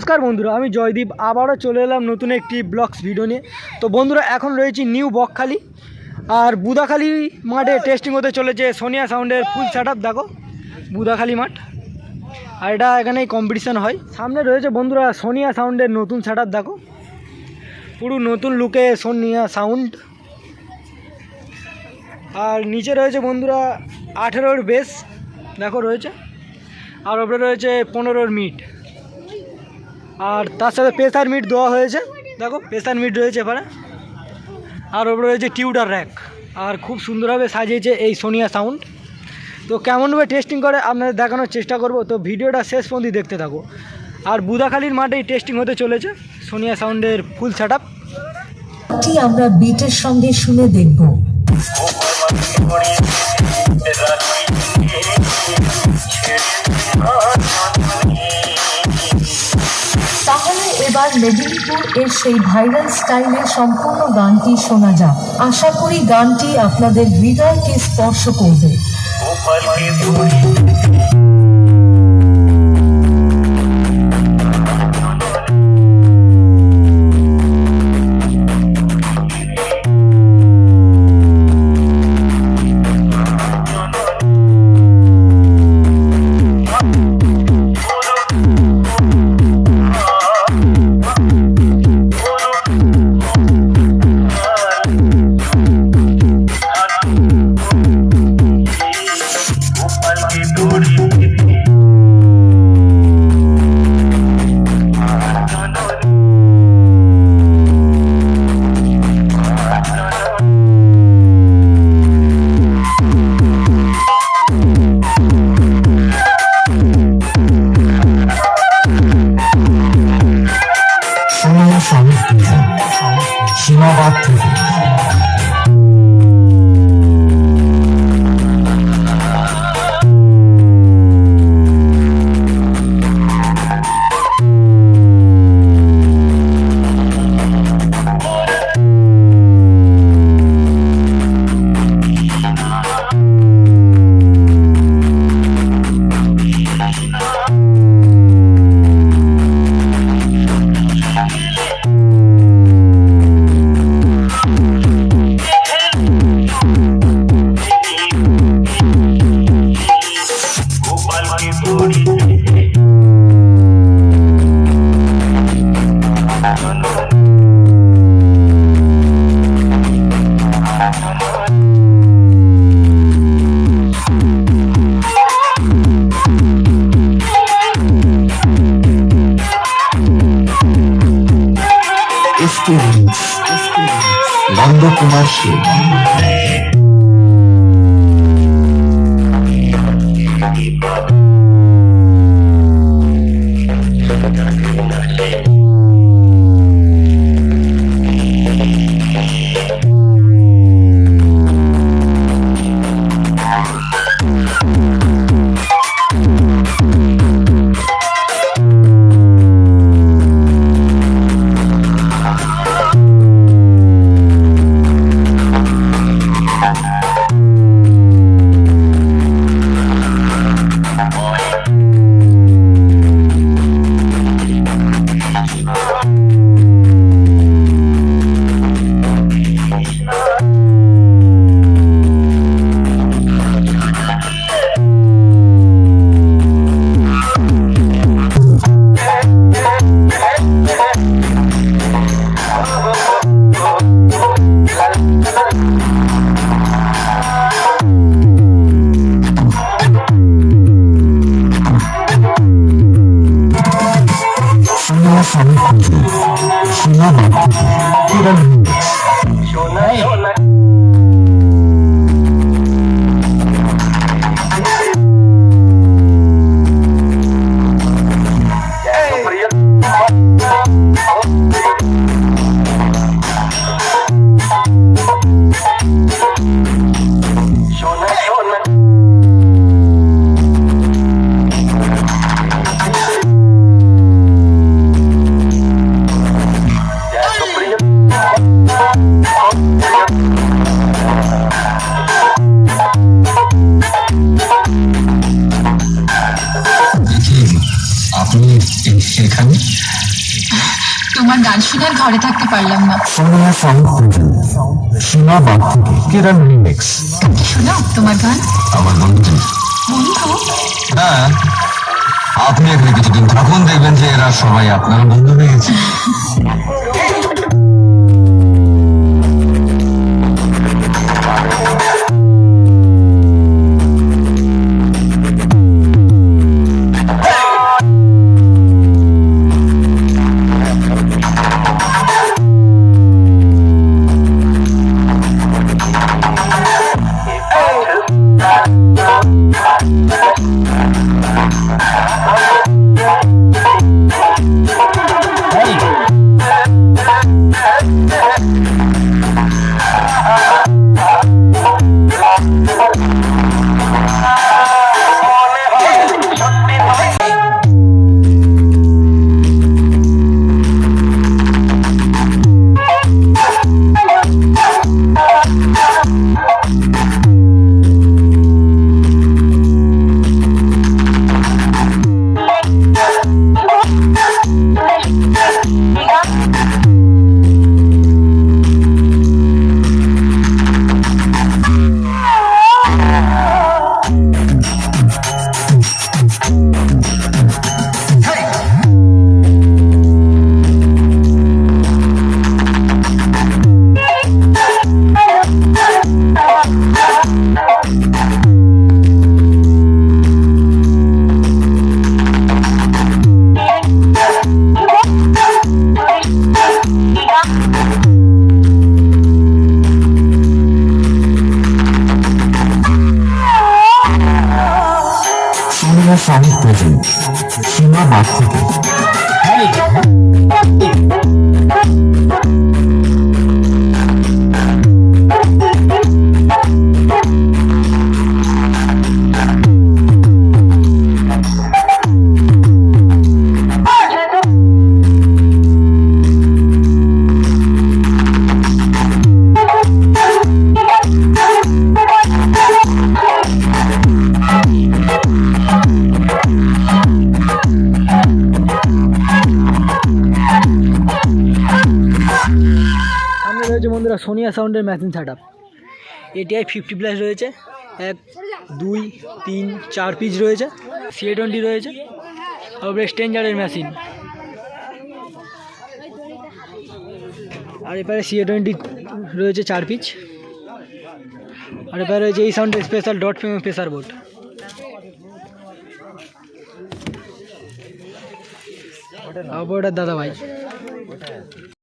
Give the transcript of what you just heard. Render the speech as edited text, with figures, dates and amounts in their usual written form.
নমস্কার বন্ধুরা, আমি জয়দীপ আবারও চলে এলাম নতুন একটি ব্লগস ভিডিও নিয়ে। তো বন্ধুরা, এখন রয়েছি নিউ বকখালি আর বুদাখালি মাঠে টেস্টিং হতে চলেছে সোনিয়া সাউন্ডের ফুল সেট আপ। দেখো বুদাখালি মাঠ, আর এটা এখানেই কম্পিটিশান হয়। সামনে রয়েছে বন্ধুরা সোনিয়া সাউন্ডের নতুন সেট আপ। দেখো পুরো নতুন লুকে সোনিয়া সাউন্ড। আর নিচে রয়েছে বন্ধুরা 18-র বেস, দেখো রয়েছে, আর ওপরে রয়েছে 15-র মিট, আর তার সাথে প্রেসার মিট দেওয়া হয়েছে। দেখো প্রেসার মিট রয়েছে এবারে, আর ওপরে রয়েছে টিউটার র্যাক। আর খুব সুন্দরভাবে সাজিয়েছে এই সোনিয়া সাউন্ড। তো কেমনভাবে টেস্টিং করে আপনাদের দেখানোর চেষ্টা করব, তো ভিডিওটা শেষ পর্যন্ত দেখতে থাকো। আর বুদাখালির মাঠেই টেস্টিং হতে চলেছে সোনিয়া সাউন্ডের ফুল সেট আপ। আমরা বিটের সঙ্গে শুনে দেখব। তাহলে এবার মেদিনীপুর এর সেই ভাইরাল স্টাইলে সম্পূর্ণ গানটি শোনা যাক। আশা করি গানটি আপনাদের হৃদয়কে স্পর্শ করবে। সীমাবাদ থেকে নন্দকুমার সেন। গান শুনে আর ঘরে থাকতে পারলাম না। সোনিয়া সাউন্ড প্রেজেন্ট সীমা বাগ থেকে কেরান রিমিক্স। শোনো তোমার গান। আমার বন্ধু। বন্ধু? হ্যাঁ, আপনি এখানে কিছুদিন থাকুন, দেখবেন যে এরা সবাই আপনার বন্ধু হয়ে গেছে। সোনিয়া সাউন্ড প্রেজেন্ট সীমা বাগ থেকে। সামনে রয়েছে বন্ধুরা সোনিয়া সাউন্ডের মেশিন সেট আপ। এটিআই 50+ রয়েছে, 1 2 3 4 পিস রয়েছে, CA20 রয়েছে, তারপরে স্ট্রেঞ্জারের মেশিন, আর এপারে CA20 রয়েছে 4 পিস, আর এপারে রয়েছে এই সাউন্ডের স্পেশাল ডট প্রেসার বোর্ড। তারপর ওটা দাদা ভাই।